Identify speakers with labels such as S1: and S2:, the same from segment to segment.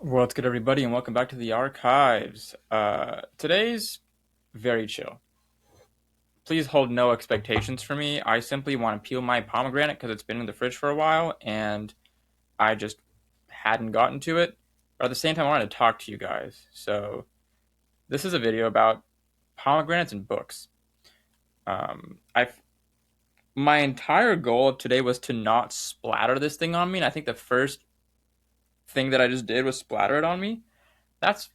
S1: What's good, everybody, and welcome back to the archives. Today's very chill. Please hold no expectations for me. I simply want to peel my pomegranate because it's been in the fridge for a while and I just hadn't gotten to it. But at the same time, I wanted to talk to you guys. So, this is a video about pomegranates and books. I've My entire goal of today was to not splatter this thing on me, and I think the first thing that I just did was splatter it on me. That's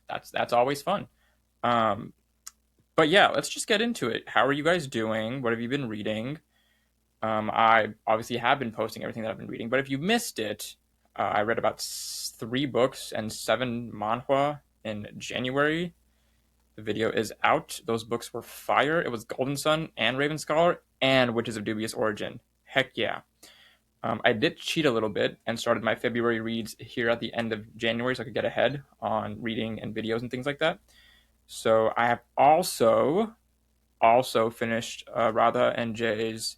S1: always fun. Um, But yeah, let's just get into it. How are you guys doing? What have you been reading? I obviously have been posting everything that I've been reading, but if you missed it, I read about 3 books and 7 manhwa in January. The video is out. Those books were fire. It was Golden Sun and Raven Scholar and Witches of Dubious Origin. Heck yeah. I did cheat a little bit and started my February reads here at the end of January so I could get ahead on reading and videos and things like that. So I have also finished Radha and Jay's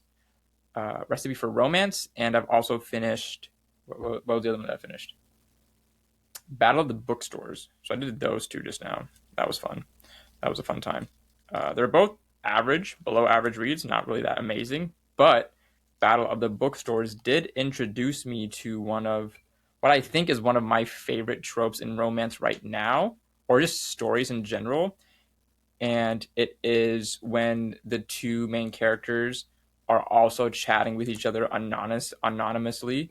S1: Recipe for Romance, and I've also finished what was the other one that I finished? Battle of the Bookstores. So I did those two just now. That was fun. That was a fun time. They're both average, below average reads, not really that amazing, but Battle of the Bookstores did introduce me to one of what I think is one of my favorite tropes in romance right now, or just stories in general, and it is when the two main characters are also chatting with each other anonymously,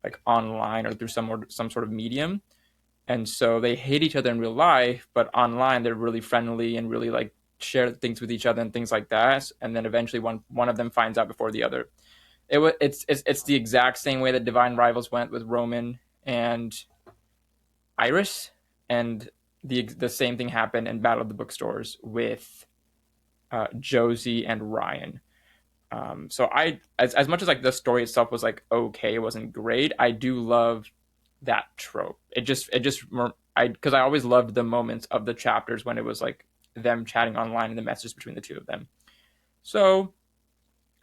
S1: like online or through some sort of medium. And so they hate each other in real life, but online they're really friendly and really like share things with each other and things like that. And then eventually one of them finds out before the other. It's the exact same way that Divine Rivals went with Roman and Iris, and the same thing happened in Battle of the Bookstores with Josie and Ryan. So as much as like the story itself was like okay, it wasn't great. I do love that trope. Because I always loved the moments of the chapters when it was like them chatting online and the messages between the two of them. So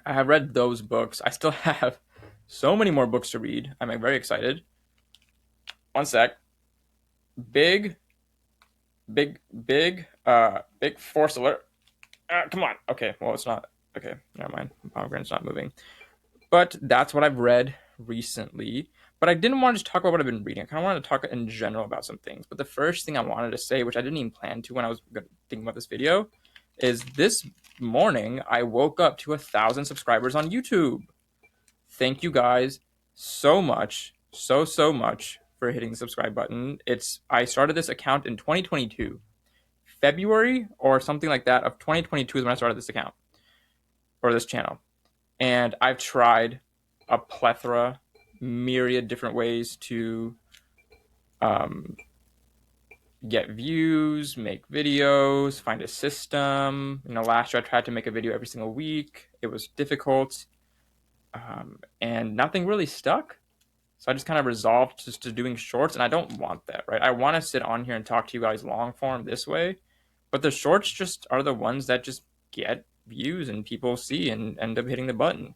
S1: I have read those books. I still have so many more books to read. I'm very excited. One sec. Big, big force alert. Come on. Okay. Well, it's not. Okay. Never mind. Pomegranate's not moving. But that's what I've read recently. But I didn't want to just talk about what I've been reading. I kind of wanted to talk in general about some things. But the first thing I wanted to say, which I didn't even plan to when I was thinking about this video, is this morning I woke up to 1,000 subscribers on YouTube. Thank you guys so much, so much for hitting the subscribe button. I started this account in 2022. February or something like that of 2022 is when I started this account or this channel. And I've tried a plethora, myriad different ways to um, get views, make videos, find a system. Last year I tried to make a video every single week. It was difficult, and nothing really stuck. So I just kind of resolved just to doing shorts, and I don't want that, right? I want to sit on here and talk to you guys long form this way, but the shorts just are the ones that just get views and people see and end up hitting the button.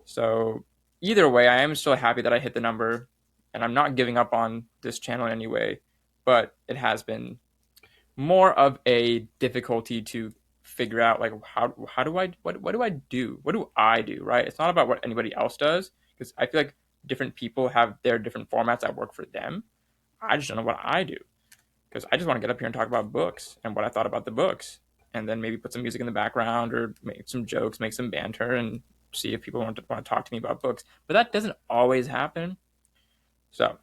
S1: So either way, I am still happy that I hit the number, and I'm not giving up on this channel in any way, but it has been more of a difficulty to figure out like how do I what do I do? What do I do, right? It's not about what anybody else does, because I feel like different people have their different formats that work for them. I just don't know what I do, because I just want to get up here and talk about books and what I thought about the books, and then maybe put some music in the background or make some jokes, make some banter, and see if people want to talk to me about books. But that doesn't always happen. So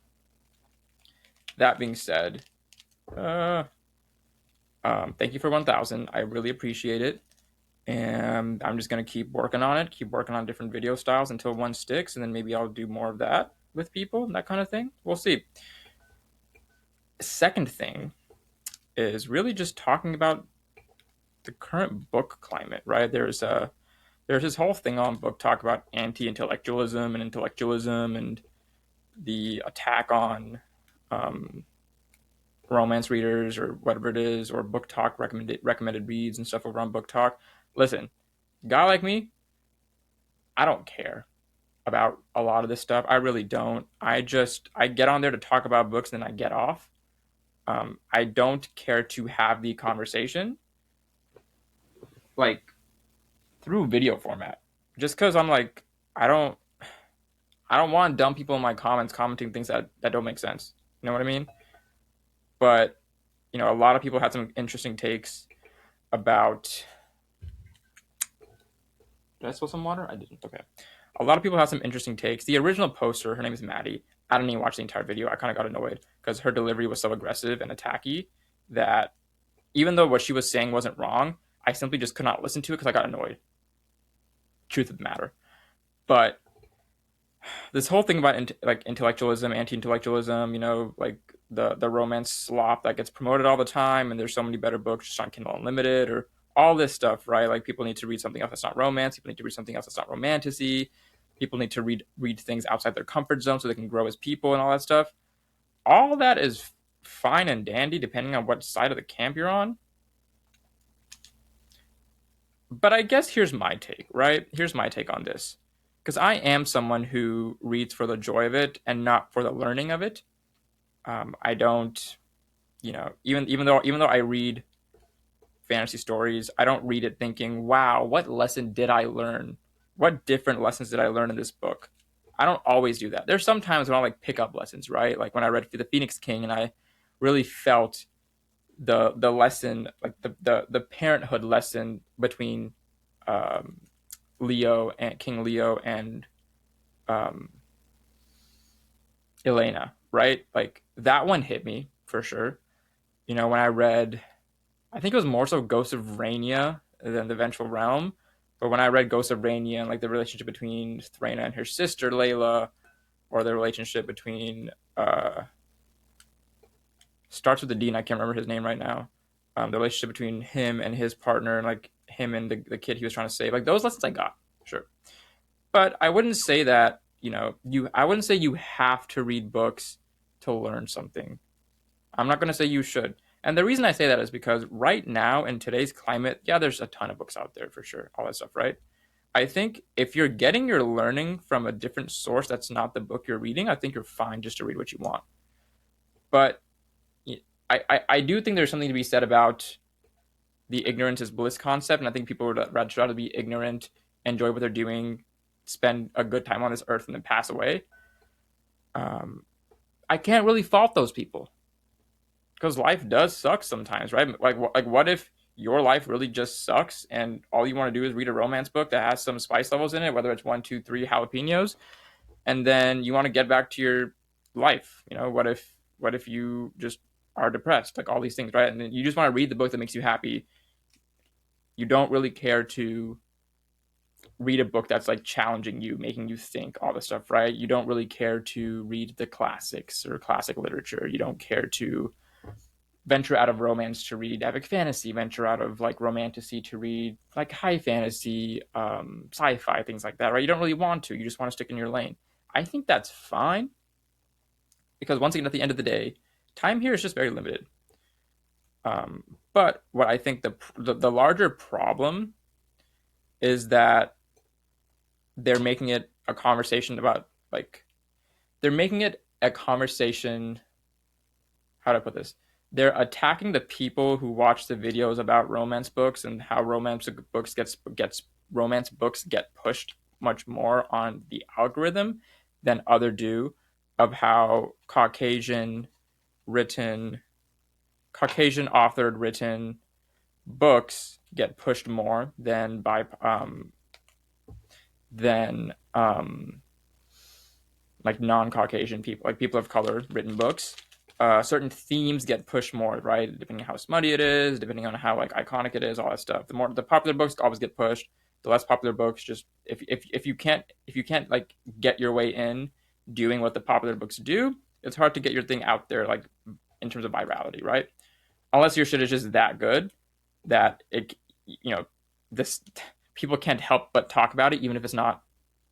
S1: that being said, uh, thank you for 1,000. I really appreciate it. And I'm just going to keep working on it, keep working on different video styles until one sticks. And then maybe I'll do more of that with people, that kind of thing. We'll see. Second thing is really just talking about the current book climate, right? There's this whole thing on Book Talk about anti-intellectualism and intellectualism and the attack on um, romance readers or whatever it is, or Book Talk recommended reads and stuff over on Book Talk. Listen, guy like me, I don't care about a lot of this stuff. I really don't. I get on there to talk about books and then I get off. I don't care to have the conversation like through video format, just because I'm like I don't want dumb people in my comments commenting things that don't make sense. You know what I mean? But a lot of people had some interesting takes about. Did I spill some water? I didn't. Okay. A lot of people have some interesting takes. The original poster, her name is Maddie. I didn't even watch the entire video. I kind of got annoyed because her delivery was so aggressive and attacky that even though what she was saying wasn't wrong, I simply just could not listen to it because I got annoyed. Truth of the matter. But this whole thing about like intellectualism, anti-intellectualism, like the romance slop that gets promoted all the time, and there's so many better books just on Kindle Unlimited or all this stuff, right? Like people need to read something else that's not romance. People need to read something else that's not romanticy. People need to read things outside their comfort zone so they can grow as people and all that stuff. All that is fine and dandy depending on what side of the camp you're on. But I guess here's my take, right? Here's my take on this. Because I am someone who reads for the joy of it and not for the learning of it. I don't, even though I read fantasy stories, I don't read it thinking, "Wow, what lesson did I learn? What different lessons did I learn in this book?" I don't always do that. There's some times when I like pick up lessons, right? Like when I read The Phoenix King, and I really felt the lesson, like the parenthood lesson between um, Leo and King Leo and um, Elena, right? Like that one hit me for sure. When I read, I think it was more so Ghost of Rhaenyra than the Vengeful Realm. But when I read Ghost of Rhaenyra and like the relationship between Thraina and her sister Layla, or the relationship between starts with the D, and I can't remember his name right now. The relationship between him and his partner, and like him and the kid he was trying to save, like those lessons I got, sure. But I wouldn't say that I wouldn't say you have to read books to learn something. I'm not going to say you should. And the reason I say that is because right now in today's climate, yeah, there's a ton of books out there for sure, all that stuff, right? I think if you're getting your learning from a different source that's not the book you're reading, I think you're fine just to read what you want. But I do think there's something to be said about the ignorance is bliss concept, and I think people would rather be ignorant, enjoy what they're doing, spend a good time on this earth, and then pass away. I can't really fault those people because life does suck sometimes, right? Like what if your life really just sucks and all you want to do is read a romance book that has some spice levels in it, whether it's 1, 2, 3 jalapenos, and then you want to get back to your life? What if you just are depressed, like all these things, right? And then you just want to read the book that makes you happy. You don't really care to read a book that's like challenging you, making you think, all this stuff, right? You don't really care to read the classics or classic literature. You don't care to venture out of romance to read epic fantasy, venture out of like romantasy to read like high fantasy, sci-fi, things like that, right? You don't really want to. You just want to stick in your lane. I think that's fine because once again, at the end of the day, time here is just very limited. But what I think the larger problem is that they're making it a conversation about like they're making it a conversation. How do I put this? They're attacking the people who watch the videos about romance books and how romance books get pushed much more on the algorithm than other do, of how Caucasian authored written books get pushed more than like non-Caucasian people, like people of color written books. Certain themes get pushed more, right? Depending on how smutty it is, depending on how like iconic it is, all that stuff. The popular books always get pushed. The less popular books, just if you can't like get your way in doing what the popular books do, it's hard to get your thing out there, like in terms of virality, right? Unless your shit is just that good that this people can't help but talk about it, even if it's not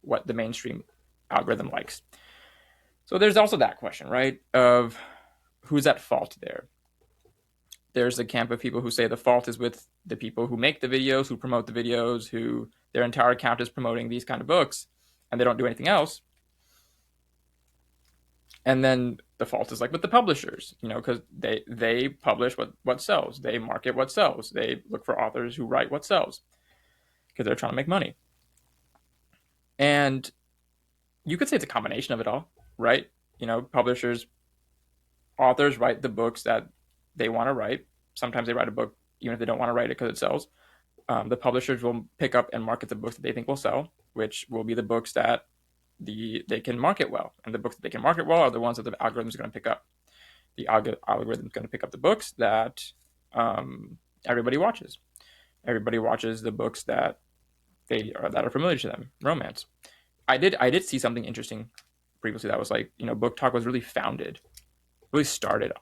S1: what the mainstream algorithm likes. So there's also that question, right? Of who's at fault there. There's a camp of people who say the fault is with the people who make the videos, who promote the videos, who their entire account is promoting these kind of books, and they don't do anything else. And then the fault is like with the publishers, because they publish what sells, they market what sells, they look for authors who write what sells because they're trying to make money. And you could say it's a combination of it all, right? Publishers, authors write the books that they want to write. Sometimes they write a book even if they don't want to write it because it sells. The publishers will pick up and market the books that they think will sell, which will be the books that they can market well. And the books that they can market well are the ones that the algorithm is going to pick up. The algorithm is going to pick up the books that everybody watches. Everybody watches the books that that are familiar to them. Romance. I did see something interesting previously that was like, Book Talk was really started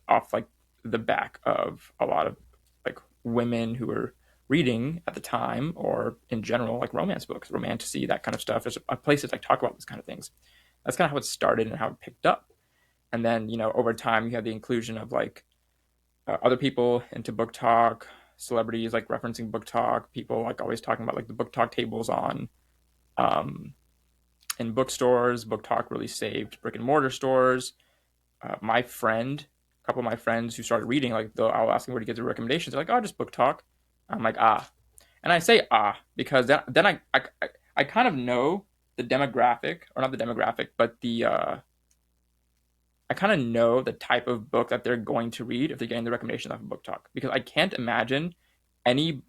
S1: off like the back of a lot of like women who were reading at the time, or in general, like romance books, romantasy, that kind of stuff. There's a place that talk about this kind of things. That's kind of how it started and how it picked up. And then, over time, you have the inclusion of like other people into Book Talk, celebrities like referencing Book Talk, people like always talking about like the Book Talk tables on um, in bookstores. Book Talk really saved brick and mortar stores. A couple of my friends who started reading, like I'll ask them where to get the recommendations. They're like, "Oh, just Book Talk." I'm like, "Ah," and I say "ah" because then I kind of know the demographic, or not the demographic, but the I kind of know the type of book that they're going to read if they're getting the recommendation off of Book Talk, because I can't imagine any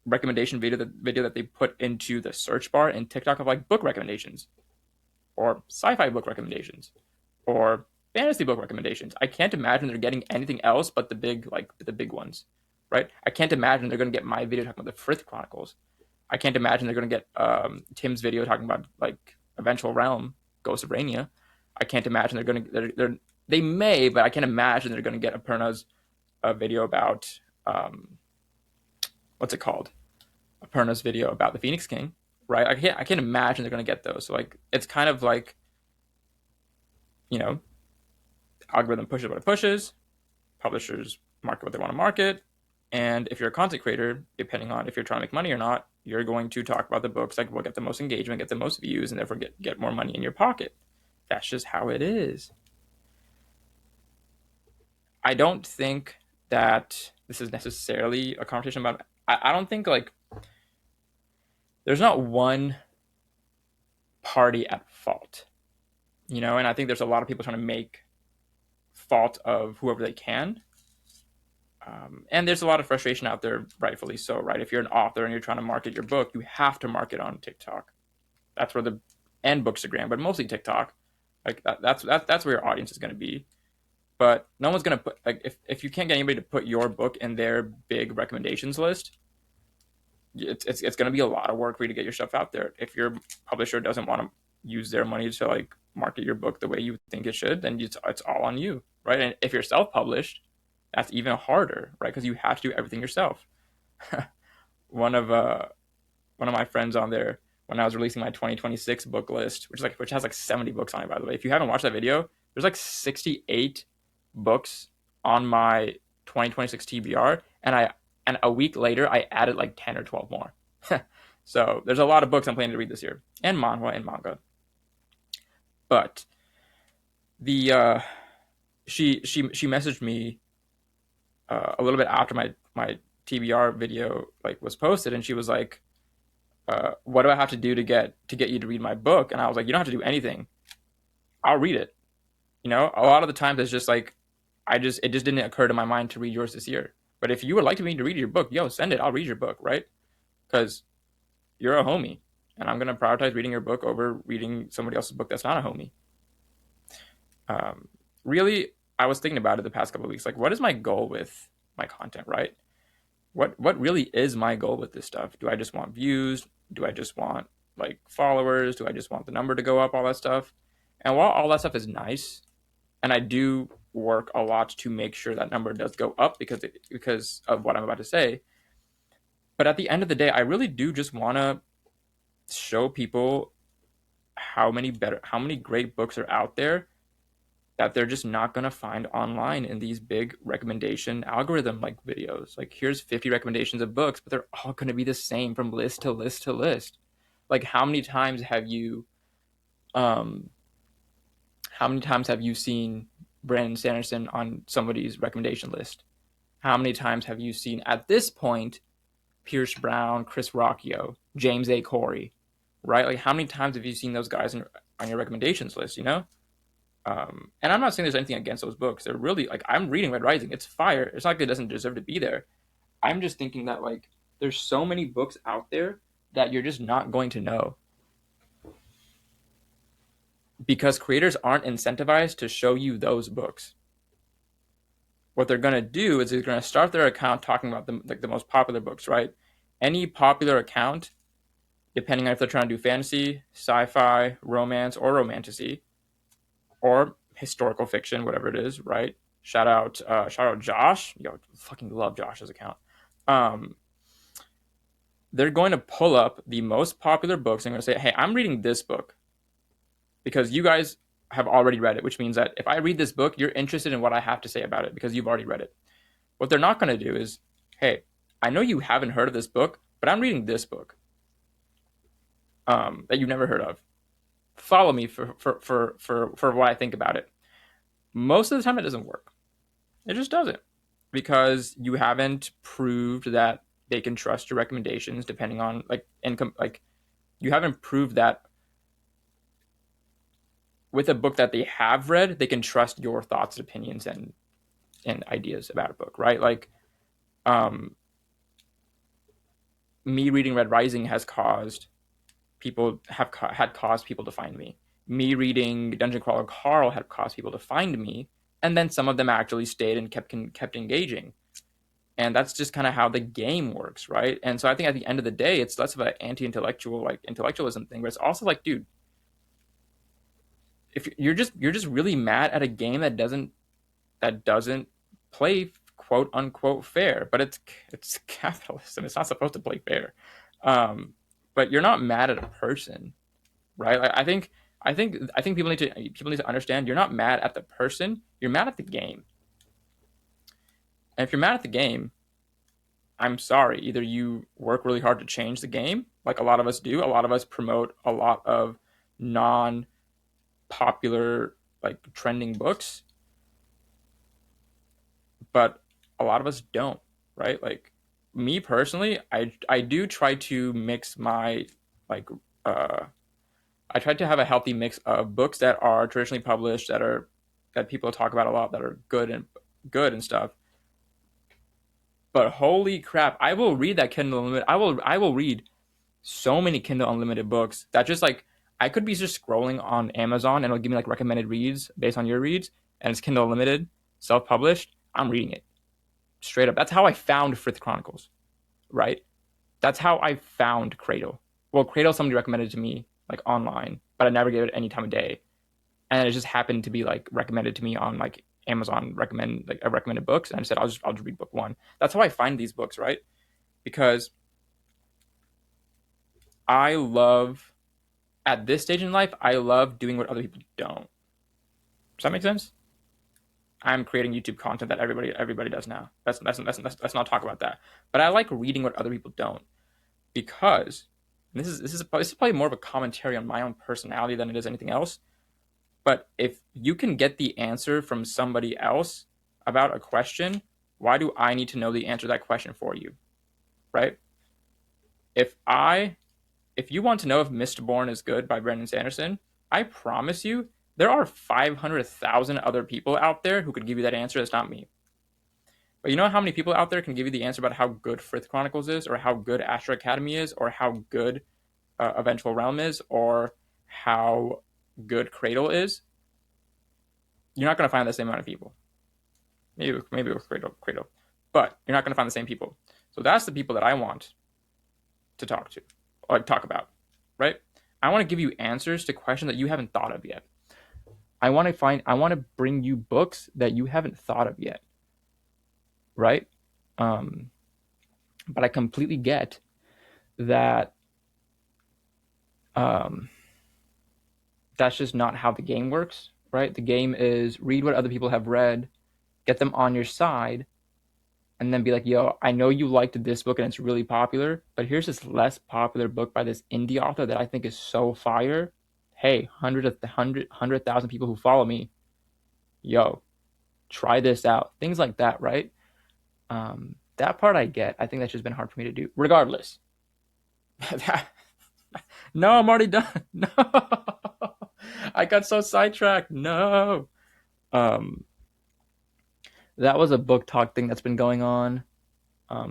S1: recommendation video that they put into the search bar in TikTok of like book recommendations or sci-fi book recommendations or fantasy book recommendations. I can't imagine they're getting anything else but the big ones, right? I can't imagine they're going to get my video talking about the Frith Chronicles. I can't imagine they're going to get Tim's video talking about like Eventual Realm, Ghost of Rainia. I can't imagine they may, but I can't imagine they're going to get Aparna's video about what's it called? Aparna's video about the Phoenix King, right? I can't imagine they're going to get those. So like it's kind of like, you know, algorithm pushes what it pushes, publishers market what they want to market, and if you're a content creator, depending on if you're trying to make money or not, you're going to talk about the books that will get the most engagement, get the most views, and therefore get more money in your pocket. That's just how it is. I don't think that this is necessarily a conversation about. I don't think like there's not one party at fault, and I think there's a lot of people trying to make fault of whoever they can. And there's a lot of frustration out there, rightfully so, right? If you're an author and you're trying to market your book, you have to market on TikTok. That's where and Bookstagram, but mostly TikTok. Like that's where your audience is going to be. But no one's going to put like if you can't get anybody to put your book in their big recommendations list, it's going to be a lot of work for you to get your stuff out there. If your publisher doesn't want to use their money to like market your book the way you think it should, then it's all on you, right? And if you're self-published, that's even harder, right? Because you have to do everything yourself. one of my friends on there, when I was releasing my 2026 book list, which has like 70 books on it, by the way. If you haven't watched that video, there's like 68 books on my 2026 TBR, and a week later I added like 10 or 12 more. So there's a lot of books I'm planning to read this year, and manhwa and manga. But the she messaged me a little bit after my TBR video like was posted, and she was like, "What do I have to do to get you to read my book?" And I was like, "You don't have to do anything. I'll read it." A lot of the times it's just like it just didn't occur to my mind to read yours this year. But if you would like me to read your book, yo, send it. I'll read your book, right? Because you're a homie, and I'm gonna prioritize reading your book over reading somebody else's book that's not a homie. Really, I was thinking about it the past couple of weeks. Like, what is my goal with my content, right? What really is my goal with this stuff? Do I just want views? Do I just want like followers? Do I just want the number to go up? All that stuff. And while all that stuff is nice, and I do work a lot to make sure that number does go up because of what I'm about to say, but at the end of the day, I really do just want to show people how many great books are out there that they're just not going to find online in these big recommendation algorithm like videos. Like, here's 50 recommendations of books, but they're all going to be the same from list to list to list. Like, how many times have you How many times have you seen Brandon Sanderson on somebody's recommendation list? How many times have you seen, at this point, Pierce Brown, Chris Rocchio, James A. Corey, right? Like, how many times have you seen those guys on your recommendations list, you know? And I'm not saying there's anything against those books. They're really, like, I'm reading Red Rising. It's fire. It's not like it doesn't deserve to be there. I'm just thinking that, like, there's so many books out there that you're just not going to know because creators aren't incentivized to show you those books. What they're going to do is they're going to start their account talking about the most popular books, right? Any popular account, depending on if they're trying to do fantasy, sci-fi, romance, or romantasy, or historical fiction, whatever it is, right? Shout out Josh. Yo, fucking love Josh's account. Um, they're going to pull up the most popular books and going to say, "Hey, I'm reading this book because you guys have already read it," which means that if I read this book, you're interested in what I have to say about it because you've already read it. What they're not going to do is, "Hey, I know you haven't heard of this book, but I'm reading this book that you've never heard of. Follow me for what I think about it." Most of the time, it doesn't work. It just doesn't because you haven't proved that they can trust your recommendations depending on like income. Like you haven't proved that with a book that they have read, they can trust your thoughts, opinions, and ideas about a book, right? Like, um, me reading Red Rising has caused people had caused people to find me. Me reading Dungeon Crawler Carl had caused people to find me, and then some of them actually stayed and kept engaging. And that's just kind of how the game works, right? And so I think at the end of the day, it's less of an anti-intellectual like intellectualism thing, but it's also like, dude, if you're just really mad at a game that doesn't play quote unquote fair, but it's capitalism. It's not supposed to play fair. Um, but you're not mad at a person, right? Like I think people need to understand you're not mad at the person. You're mad at the game. And if you're mad at the game, I'm sorry. Either you work really hard to change the game, like a lot of us do. A lot of us promote a lot of non-popular, like trending books, but a lot of us don't, right? Like me personally, I do try to mix my like uh I try to have a healthy mix of books that are traditionally published that people talk about a lot that are good and stuff. But holy crap, I will read that Kindle Unlimited. I will read so many Kindle Unlimited books that just like I could be just scrolling on Amazon and it'll give me like recommended reads based on your reads, and it's Kindle Unlimited, self-published. I'm reading it straight up. That's how I found Frith Chronicles, right? That's how I found Cradle. Well, Cradle somebody recommended to me like online, but I never gave it any time of day, and it just happened to be like recommended to me on like Amazon recommended books, and I said I'll just read book one. That's how I find these books, right? Because I love at this stage in life, I love doing what other people don't. Does that make sense? I'm creating YouTube content that everybody does now. Let's not talk about that. But I like reading what other people don't because this is probably more of a commentary on my own personality than it is anything else. But if you can get the answer from somebody else about a question, why do I need to know the answer to that question for you? Right? If I if you want to know if Mistborn is good by Brandon Sanderson, I promise you there are 500,000 other people out there who could give you that answer. That's not me. But you know how many people out there can give you the answer about how good Frith Chronicles is, or how good Astro Academy is, or how good Eventual Realm is, or how good Cradle is? You're not going to find the same amount of people. Maybe with Cradle, but you're not going to find the same people. So that's the people that I want to talk to, or talk about, right? I want to give you answers to questions that you haven't thought of yet. I want to bring you books that you haven't thought of yet, right? Um, but I completely get that um, that's just not how the game works, right? The game is read what other people have read, get them on your side, and then be like, yo, I know you liked this book and it's really popular, but here's this less popular book by this indie author that I think is so fire. hey, 100,000 people who follow me, yo, try this out. Things like that, right? That part I get. I think that's just been hard for me to do. Regardless, no, I'm already done. No, I got so sidetracked. No, um, that was a book talk thing that's been going on.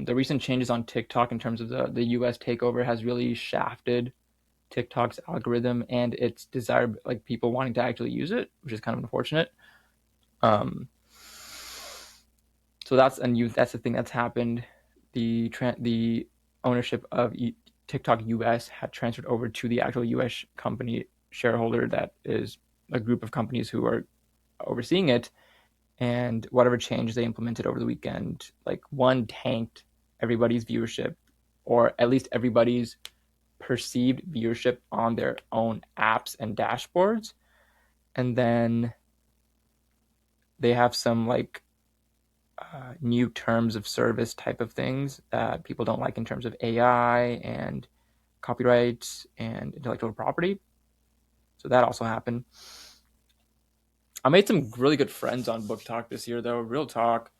S1: The recent changes on TikTok in terms of the U.S. takeover has really shafted TikTok's algorithm and its desire, like people wanting to actually use it, which is kind of unfortunate. Um, so that's the thing that's happened. The ownership of TikTok US had transferred over to the actual US company shareholder that is a group of companies who are overseeing it. And whatever change they implemented over the weekend, like one tanked everybody's viewership, or at least everybody's perceived viewership on their own apps and dashboards. And then they have some like new terms of service type of things that people don't like in terms of AI and copyright and intellectual property. So that also happened. I made some really good friends on Book Talk this year, though. Real talk.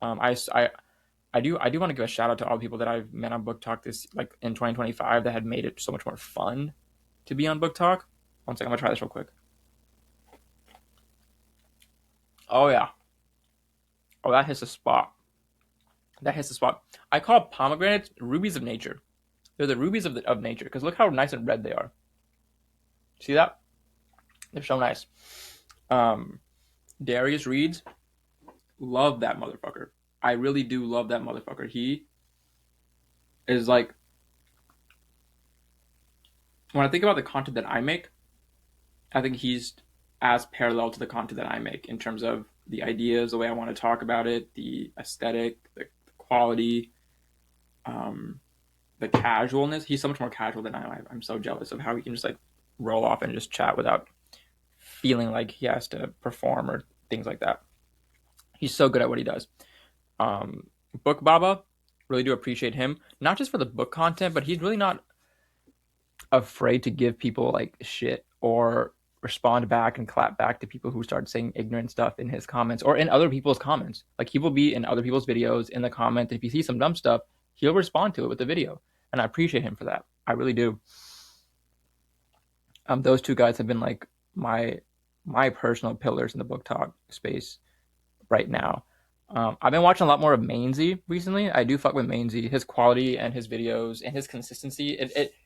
S1: I do want to give a shout out to all the people that I've met on Book Talk this like in 2025 that had made it so much more fun to be on Book Talk. One second, I'm gonna try this real quick. Oh yeah. Oh, that hits the spot. That hits the spot. I call pomegranates rubies of nature. They're the rubies of nature because look how nice and red they are. See that? They're so nice. Um, Darius Reeds, love that motherfucker. I really do love that motherfucker. He is like, when I think about the content that I make, I think he's as parallel to the content that I make in terms of the ideas, the way I want to talk about it, the aesthetic, the quality, um, the casualness. He's so much more casual than I am. I'm so jealous of how he can just like roll off and just chat without feeling like he has to perform or things like that. He's so good at what he does. Um, Book Baba, really do appreciate him, not just for the book content, but he's really not afraid to give people like shit or respond back and clap back to people who start saying ignorant stuff in his comments or in other people's comments. Like he will be in other people's videos in the comment. If you see some dumb stuff, he'll respond to it with the video. And I appreciate him for that. I really do. Those two guys have been like my personal pillars in the book talk space right now. I've been watching a lot more of Mainzy recently. I do fuck with Mainzy. His quality and his videos and his consistency.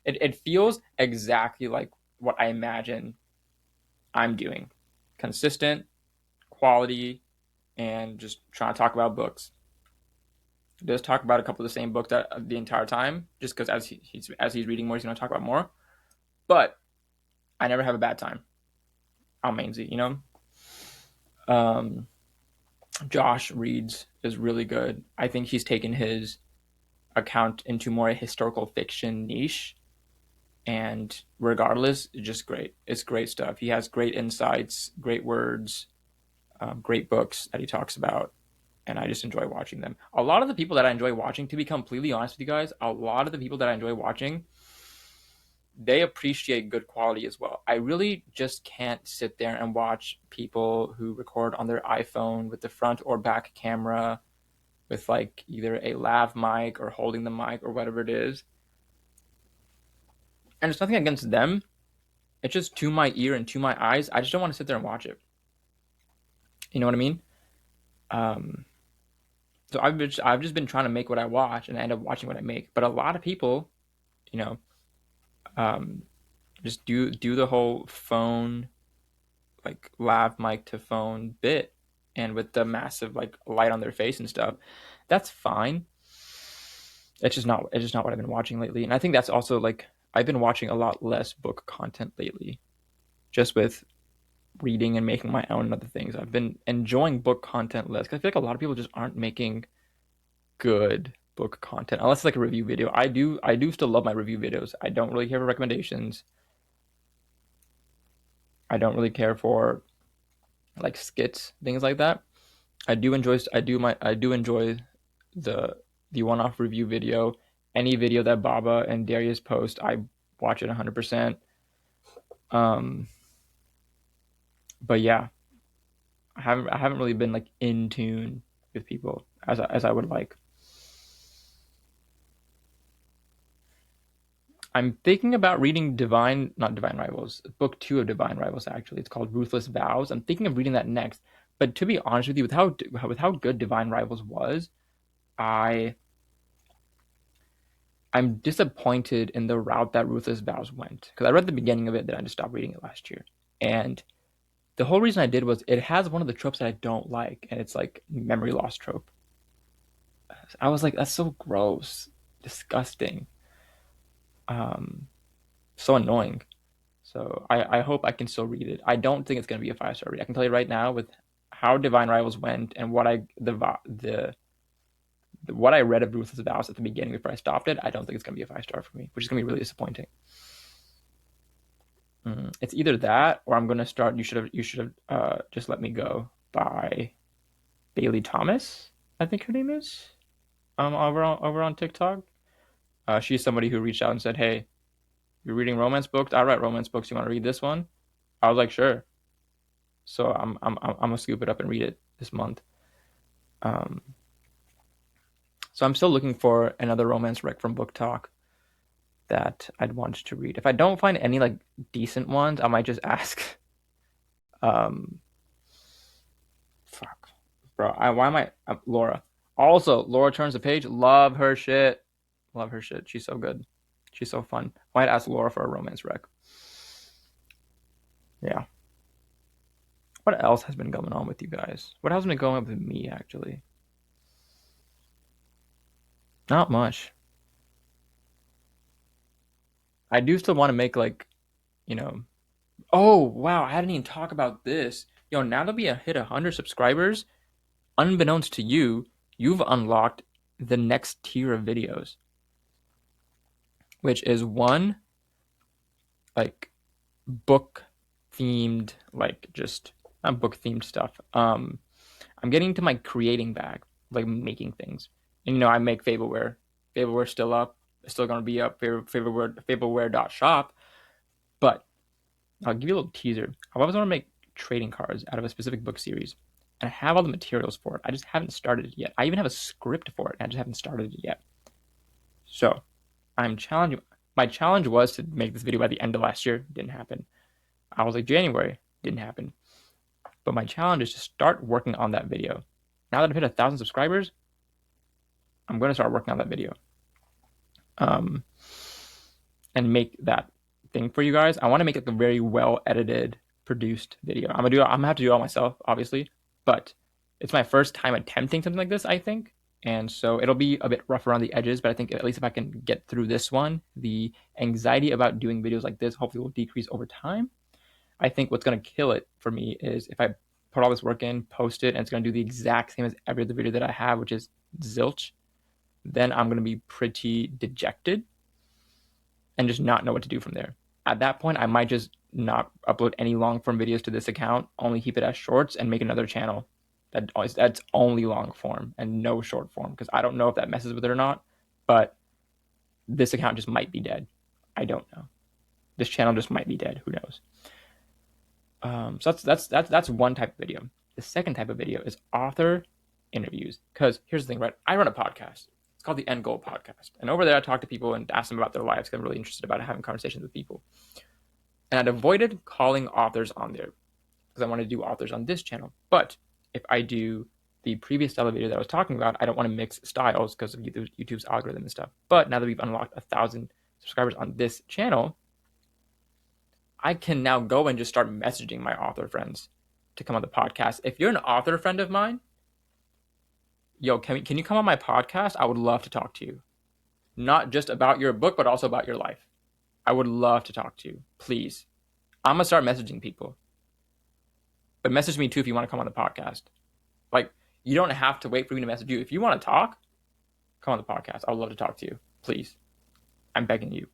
S1: It feels exactly like what I imagine I'm doing. Consistent, quality, and just trying to talk about books. He does talk about a couple of the same books that the entire time, just because as he's reading more, he's going to talk about more. But I never have a bad time on Mainzy, you know? Um, Josh Reeds is really good. I think he's taken his account into more a historical fiction niche. And regardless, it's just great. It's great stuff. He has great insights, great words, great books that he talks about. And I just enjoy watching them. A lot of the people that I enjoy watching, to be completely honest with you guys, a lot of the people that I enjoy watching, they appreciate good quality as well. I really just can't sit there and watch people who record on their iPhone with the front or back camera with like either a lav mic or holding the mic or whatever it is. And it's nothing against them. It's just to my ear and to my eyes. I just don't want to sit there and watch it. You know what I mean? Um, so I've just been trying to make what I watch and I end up watching what I make. But a lot of people, you know, um, just do the whole phone like lav mic to phone bit and with the massive like light on their face and stuff. That's fine. It's just not what I've been watching lately. And I think that's also like I've been watching a lot less book content lately. Just with reading and making my own and other things. I've been enjoying book content less because I feel like a lot of people just aren't making good book content unless it's like a review video. I do still love my review videos. I don't really care for recommendations. I don't really care for like skits, things like that. I do enjoy the one-off review video. Any video that Baba and Darius post, I watch it 100%. Um, but yeah, I haven't really been like in tune with people as I would like. I'm thinking about reading not Divine Rivals, book two of Divine Rivals. Actually, it's called Ruthless Vows. I'm thinking of reading that next. But to be honest with you, with how good Divine Rivals was, I I'm disappointed in the route that Ruthless Vows went because I read the beginning of it, then I just stopped reading it last year. And the whole reason I did was it has one of the tropes that I don't like, and it's like memory loss trope. I was like, that's so gross, disgusting, um, so annoying. So I hope I can still read it. I don't think it's gonna be a 5-star read. I can tell you right now with how Divine Rivals went and what I read of Ruthless Vows at the beginning before I stopped it. I don't think it's gonna be a 5-star for me, which is gonna be really disappointing. It's either that or I'm gonna start. You should have just let me go by Bailey Thomas. I think her name is over on TikTok. She's somebody who reached out and said, "Hey, you're reading romance books. I write romance books. You want to read this one?" I was like, "Sure." So I'm gonna scoop it up and read it this month. Um, so I'm still looking for another romance rec from Book Talk that I'd want to read. If I don't find any like decent ones, I might just ask. Um, fuck, bro. Why am I Laura? Also, Laura turns the page. Love her shit. Love her shit. She's so good. She's so fun. Might ask Laura for a romance rec. Yeah. What else has been going on with you guys? What has been going on with me actually? Not much. I do still want to make like, you know. Oh wow, I hadn't even talked about this. Yo, now that we have hit 100 subscribers, unbeknownst to you, you've unlocked the next tier of videos, which is one like book themed, like just not book themed stuff. I'm getting into my creating bag, like making things. And I make Fableware. Fableware's still up. It's still gonna be up. Fableware.shop. But I'll give you a little teaser. I always want to make trading cards out of a specific book series. And I have all the materials for it. I just haven't started it yet. I even have a script for it, and I just haven't started it yet. So I'm challenging. My challenge was to make this video by the end of last year. Didn't happen. I was like January. Didn't happen. But my challenge is to start working on that video. Now that I've hit 1,000 subscribers, I'm going to start working on that video. And make that thing for you guys. I want to make like a very well edited, produced video. I'm gonna have to do it all myself, obviously, but it's my first time attempting something like this, I think. And so it'll be a bit rough around the edges, but I think at least if I can get through this one, the anxiety about doing videos like this hopefully will decrease over time. I think what's gonna kill it for me is if I put all this work in, post it, and it's gonna do the exact same as every other video that I have, which is zilch, then I'm gonna be pretty dejected and just not know what to do from there. At that point, I might just not upload any long form videos to this account, only keep it as shorts and make another channel that's only long form and no short form because I don't know if that messes with it or not, but this account just might be dead. I don't know. This channel just might be dead. Who knows? So that's one type of video. The second type of video is author interviews. Because here's the thing, right? I run a podcast. It's called the End Goal Podcast. And over there, I talk to people and ask them about their lives because I'm really interested about having conversations with people. And I'd avoided calling authors on there because I wanted to do authors on this channel. But if I do the previous style of video that I was talking about, I don't want to mix styles because of YouTube's algorithm and stuff. But now that we've unlocked 1,000 subscribers on this channel, I can now go and just start messaging my author friends to come on the podcast. If you're an author friend of mine, yo, can you come on my podcast? I would love to talk to you. Not just about your book, but also about your life. I would love to talk to you. Please. I'm going to start messaging people. But message me too if you want to come on the podcast. Like, you don't have to wait for me to message you. If you want to talk, come on the podcast. I would love to talk to you. Please. I'm begging you.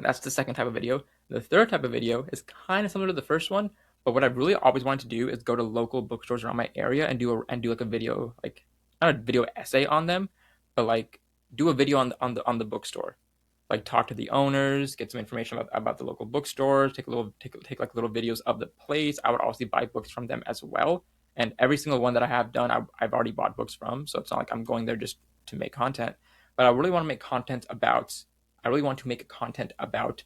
S1: That's the second type of video. The third type of video is kind of similar to the first one, but what I've really always wanted to do is go to local bookstores around my area and do like a video, like not a video essay on them, but like do a video on the bookstore. like talk to the owners, get some information about the local bookstores, take like little videos of the place. I would also buy books from them as well. And every single one that I have done, I've already bought books from. So it's not like I'm going there just to make content. But I really want to make content about. I really want to make content about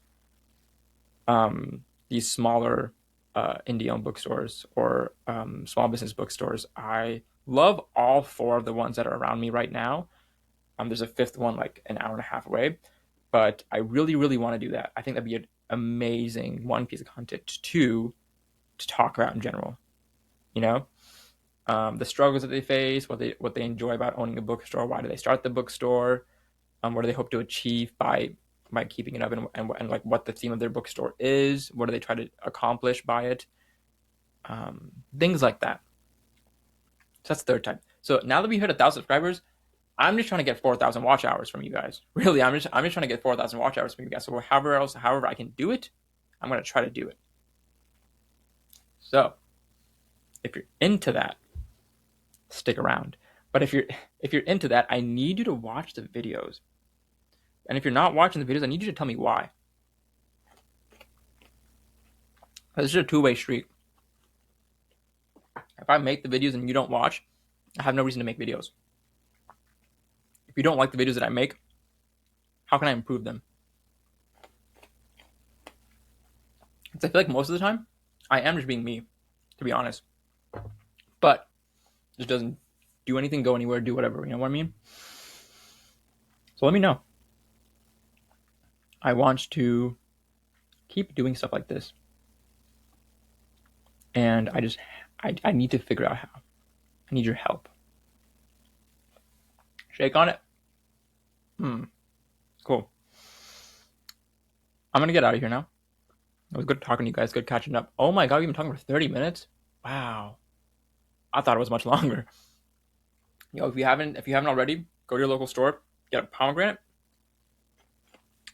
S1: these smaller indie-owned bookstores or small business bookstores. I love all four of the ones that are around me right now. There's a fifth one like an hour and a half away, but I really, really want to do that. I think that'd be an amazing one piece of content to talk about in general. You know, the struggles that they face, what they enjoy about owning a bookstore, why do they start the bookstore, what do they hope to achieve by keeping it up, and like what the theme of their bookstore is, what do they try to accomplish by it, things like that. So that's the third time. So now that we hit 1,000 subscribers, I'm just trying to get 4,000 watch hours from you guys. Really, I'm just trying to get 4,000 watch hours from you guys. So however I can do it, I'm gonna try to do it. So if you're into that, stick around. But if you're into that, I need you to watch the videos. And if you're not watching the videos, I need you to tell me why. This is a two-way street. If I make the videos and you don't watch, I have no reason to make videos. If you don't like the videos that I make, how can I improve them? Because I feel like most of the time, I am just being me, to be honest. But it just doesn't do anything, go anywhere, do whatever. You know what I mean? So let me know. I want to keep doing stuff like this. And I need to figure out how. I need your help. Shake on it. Cool. I'm going to get out of here now. It was good talking to you guys. Good catching up. Oh my God, we've been talking for 30 minutes? Wow. I thought it was much longer. If you haven't already, go to your local store, get a pomegranate.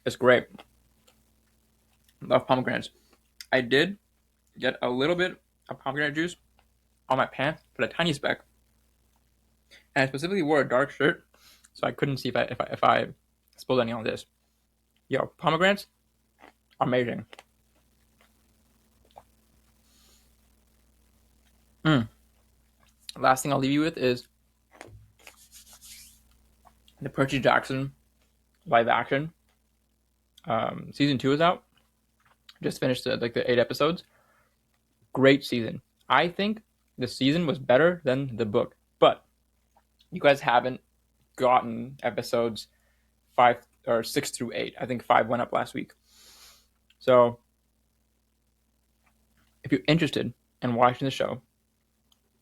S1: It's great. Love pomegranates. I did get a little bit of pomegranate juice on my pants, but a tiny speck. And I specifically wore a dark shirt, so I couldn't see if I spilled any on this. Pomegranates, amazing. Last thing I'll leave you with is the Percy Jackson live action. Season 2 is out. Just finished the 8 episodes. Great season. I think the season was better than the book, but you guys haven't gotten episodes 5 or 6 through 8. I think 5 went up last week. So if you're interested in watching the show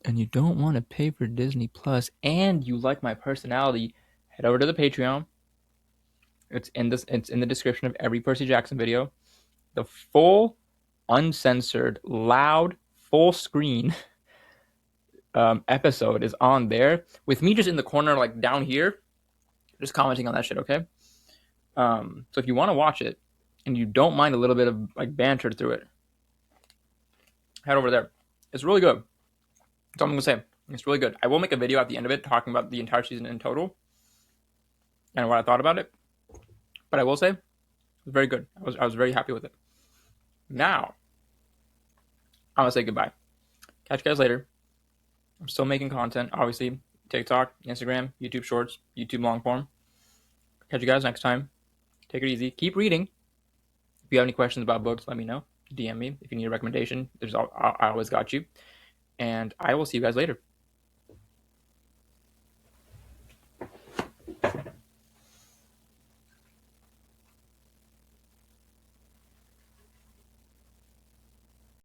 S1: and you don't want to pay for Disney Plus and you like my personality, head over to the Patreon. It's in the description of every Percy Jackson video. The full, uncensored, loud, full screen episode is on there with me just in the corner, like down here, just commenting on that shit. Okay. So if you want to watch it and you don't mind a little bit of like banter through it, head over there. It's really good. That's all I'm gonna say. It's really good. I will make a video at the end of it talking about the entire season in total and what I thought about it. But I will say, it was very good. I was very happy with it. Now, I'm gonna say goodbye. Catch you guys later. I'm still making content, obviously. TikTok, Instagram, YouTube Shorts, YouTube long form. Catch you guys next time. Take it easy. Keep reading. If you have any questions about books, let me know. DM me. If you need a recommendation, I always got you. And I will see you guys later.